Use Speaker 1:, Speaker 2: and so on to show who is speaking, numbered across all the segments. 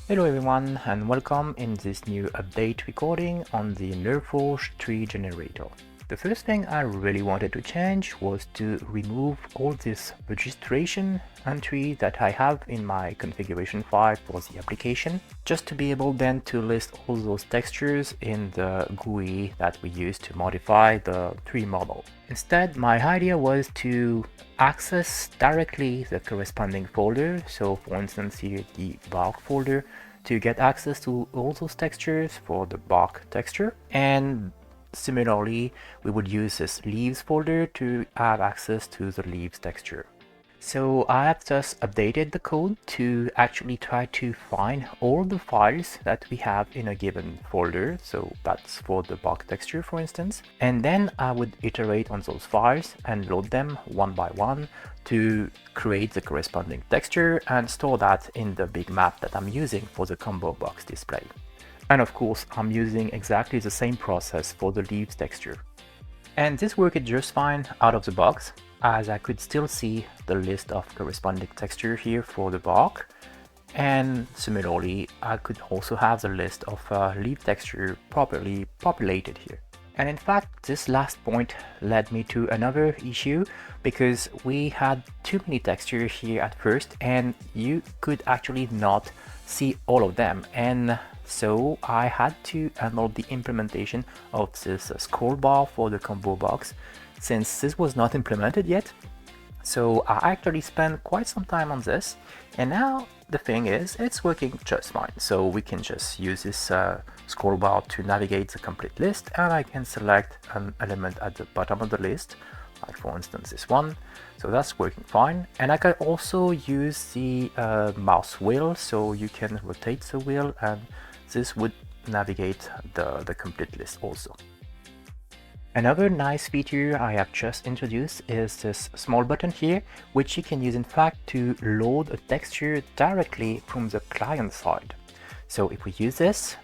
Speaker 1: Hello everyone and welcome in this new update recording on the NervForge Tree Generator. The first thing I really wanted to change was to remove all this registration entry that I have in my configuration file for the application, just to be able then to list all those textures in the GUI that we use to modify the tree model. Instead, my idea was to access directly the corresponding folder. So for instance here, the bark folder, to get access to all those textures for the bark texture. And similarly, we would use this leaves folder to have access to the leaves texture. So I have just updated the code to actually try to find all the files that we have in a given folder. So that's for the bark texture, for instance. And then I would iterate on those files and load them one by one to create the corresponding texture and store that in the big map that I'm using for the combo box display. And of course, I'm using exactly the same process for the leaves texture. And this worked just fine out of the box, as I could still see the list of corresponding texture here for the bark. And similarly, I could also have the list of leaf texture properly populated here. And in fact, this last point led me to another issue, because we had too many textures here at first and you could actually not see all of them. And so I had to handle the implementation of this scroll bar for the combo box, since this was not implemented yet. So I actually spent quite some time on this, and now the thing is, it's working just fine. So we can just use this scroll bar to navigate the complete list, and I can select an element at the bottom of the list, like for instance this one. So that's working fine. And I can also use the mouse wheel, so you can rotate the wheel and this would navigate the complete list also. Another nice feature I have just introduced is this small button here, which you can use in fact to load a texture directly from the client side. So if we use this,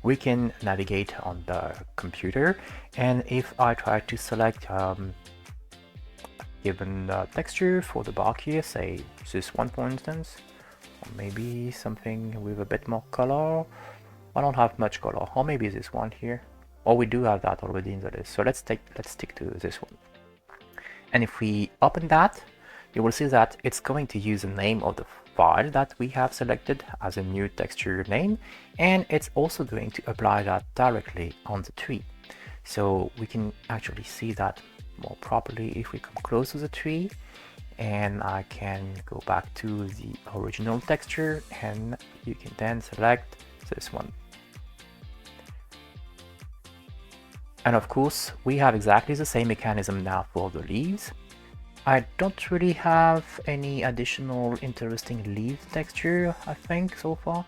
Speaker 1: we can navigate on the computer, and if I try to select given texture for the bark here, say this one for instance, or maybe something with a bit more color. I don't have much color, or maybe this one here. Or we do have that already in the list. So let's stick to this one. And if we open that, you will see that it's going to use the name of the file that we have selected as a new texture name, and it's also going to apply that directly on the tree. So we can actually see that more properly if we come close to the tree, and I can go back to the original texture, and you can then select this one. And of course, we have exactly the same mechanism now for the leaves. I don't really have any additional interesting leaf texture, I think, so far.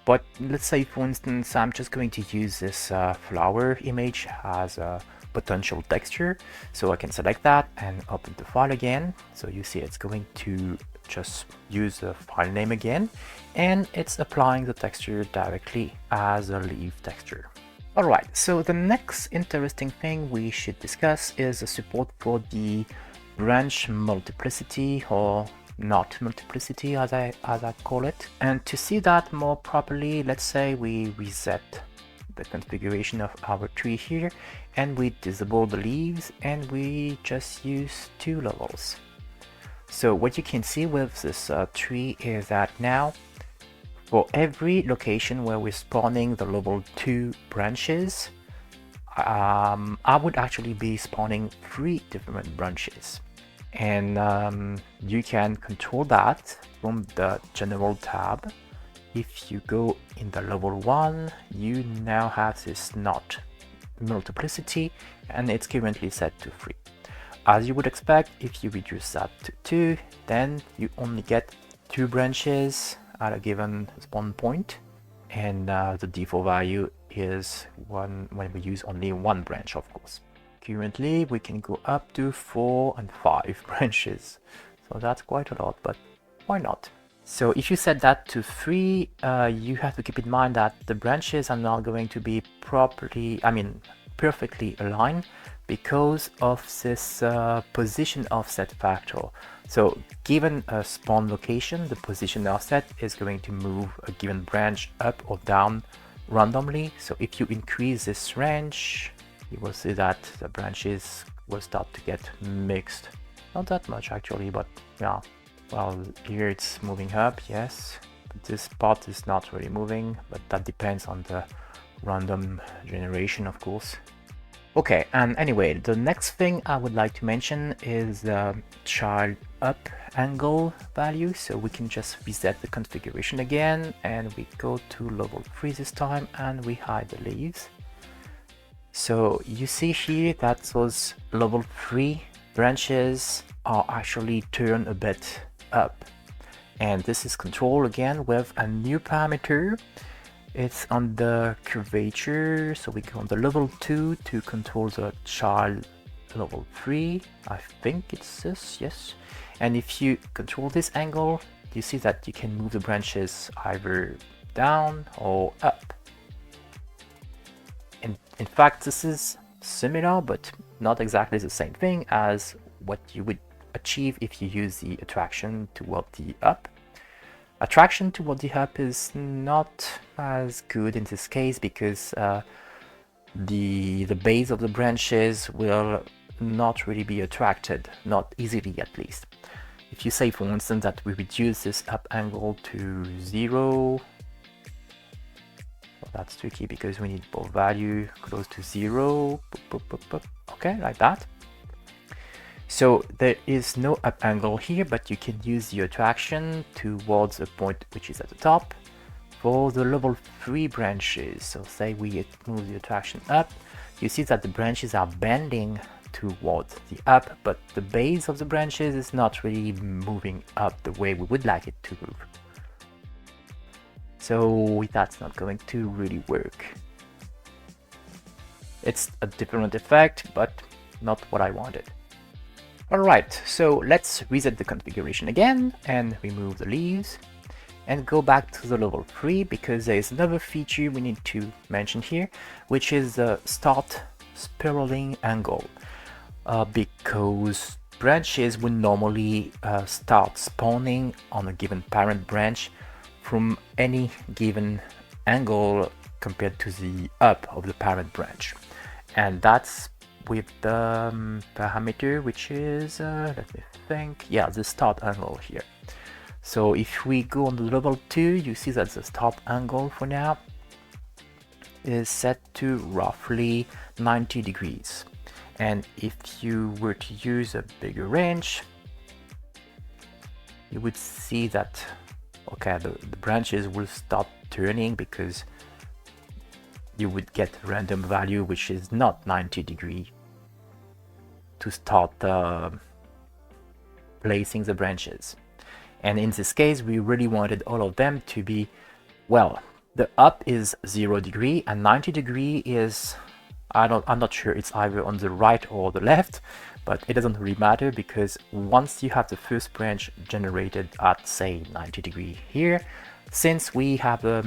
Speaker 1: But let's say, for instance, I'm just going to use this flower image as a potential texture. So I can select that and open the file again. So you see it's going to just use the file name again, and it's applying the texture directly as a leaf texture. Alright, so the next interesting thing we should discuss is the support for the branch multiplicity, or not multiplicity as I call it. And to see that more properly, let's say we reset the configuration of our tree here, and we disable the leaves, and we just use 2 levels. So what you can see with this tree is that now, for every location where we're spawning the level 2 branches, I would actually be spawning 3 different branches. And you can control that from the General tab. If you go in the level 1, you now have this not multiplicity, and it's currently set to 3. As you would expect, if you reduce that to 2, then you only get 2 branches at a given spawn point, and the default value is 1 when we use only 1 branch, of course. Currently we can go up to 4 and 5 branches, so that's quite a lot, but why not? So if you set that to 3, you have to keep in mind that the branches are not going to be perfectly aligned, because of this position offset factor So given a spawn location, the position offset is going to move a given branch up or down randomly. So if you increase this range, you will see that the branches will start to get mixed. Not that much actually, but yeah. Well, here it's moving up, yes. But this part is not really moving, but that depends on the random generation, of course. Okay, and anyway, the next thing I would like to mention is the child up angle value. So we can just reset the configuration again, and we go to level 3 this time, and we hide the leaves. So you see here that those level 3 branches are actually turned a bit up. And this is controlled again with a new parameter. It's on the curvature, so we go on the level 2 to control the child level 3. I think it's this, yes. And if you control this angle, you see that you can move the branches either down or up. In fact, this is similar, but not exactly the same thing as what you would achieve if you use the attraction toward the up. Attraction toward the up is not as good in this case because the base of the branches will not really be attracted, not easily at least. If you say, for instance, that we reduce this up angle to 0, well, that's tricky because we need both value close to 0, okay, like that. So there is no up angle here, but you can use the attraction towards a point which is at the top for the level 3 branches. So say we move the attraction up, you see that the branches are bending towards the up, but the base of the branches is not really moving up the way we would like it to move. So that's not going to really work. It's a different effect, but not what I wanted. Alright, so let's reset the configuration again and remove the leaves and go back to the level 3 because there is another feature we need to mention here, which is the start spiraling angle. Because branches would normally start spawning on a given parent branch from any given angle compared to the up of the parent branch, and that's with the parameter which is let me think, yeah, the start angle here. So if we go on the level 2, you see that the start angle for now is set to roughly 90 degrees, and if you were to use a bigger range, you would see that okay, the branches will start turning because you would get a random value which is not 90 degrees to start placing the branches. And in this case, we really wanted all of them to be, well, the up is 0 degree and 90 degree is, I'm not sure, it's either on the right or the left, but it doesn't really matter because once you have the first branch generated at, say, 90 degree here, since we have a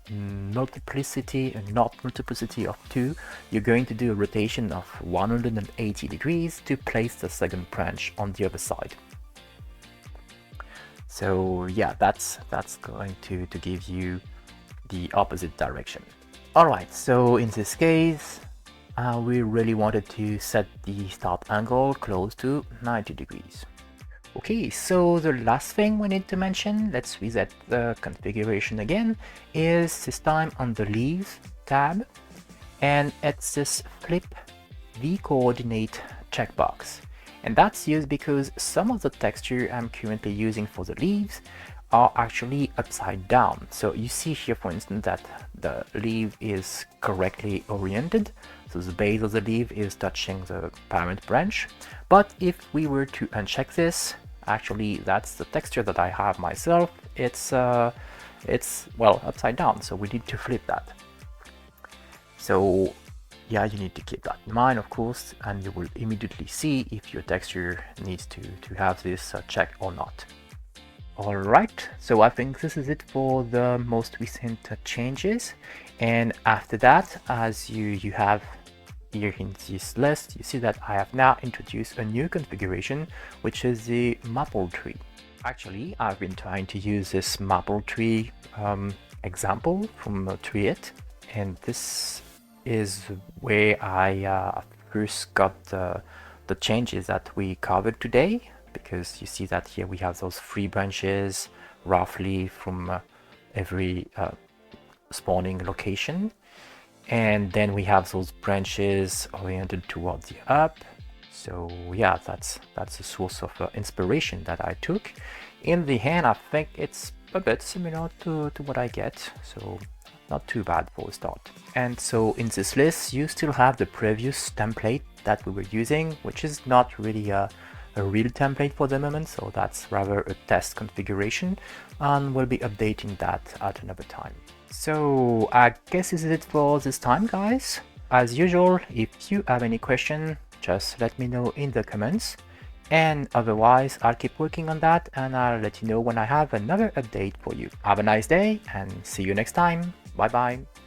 Speaker 1: multiplicity and not multiplicity of 2, you're going to do a rotation of 180 degrees to place the second branch on the other side. So yeah, that's going to give you the opposite direction. Alright, so in this case, we really wanted to set the start angle close to 90 degrees. Okay, so the last thing we need to mention, let's reset the configuration again, is this time on the Leaves tab, and it's this flip the coordinate checkbox. And that's used because some of the texture I'm currently using for the leaves are actually upside down. So you see here, for instance, that the leaf is correctly oriented, so the base of the leaf is touching the parent branch. But if we were to uncheck this, actually that's the texture that I have myself, it's well, upside down, so we need to flip that. So yeah, you need to keep that in mind, of course, and you will immediately see if your texture needs to have this check or not. Alright, so I think this is it for the most recent changes, and after that, as you have here in this list, you see that I have now introduced a new configuration, which is the maple tree. Actually, I've been trying to use this maple tree example from Treeit, and this is where I first got the changes that we covered today, because you see that here we have those 3 branches roughly from every spawning location, and then we have those branches oriented towards the up. So yeah, that's a source of inspiration that I took. In the end, I think it's a bit similar to what I get, so not too bad for a start. And so in this list, you still have the previous template that we were using, which is not really a real template for the moment, so that's rather a test configuration, and we'll be updating that at another time. So I guess this is it for this time, guys. As usual, if you have any question, just let me know in the comments, and otherwise I'll keep working on that and I'll let you know when I have another update for you. Have a nice day and see you next time. Bye bye.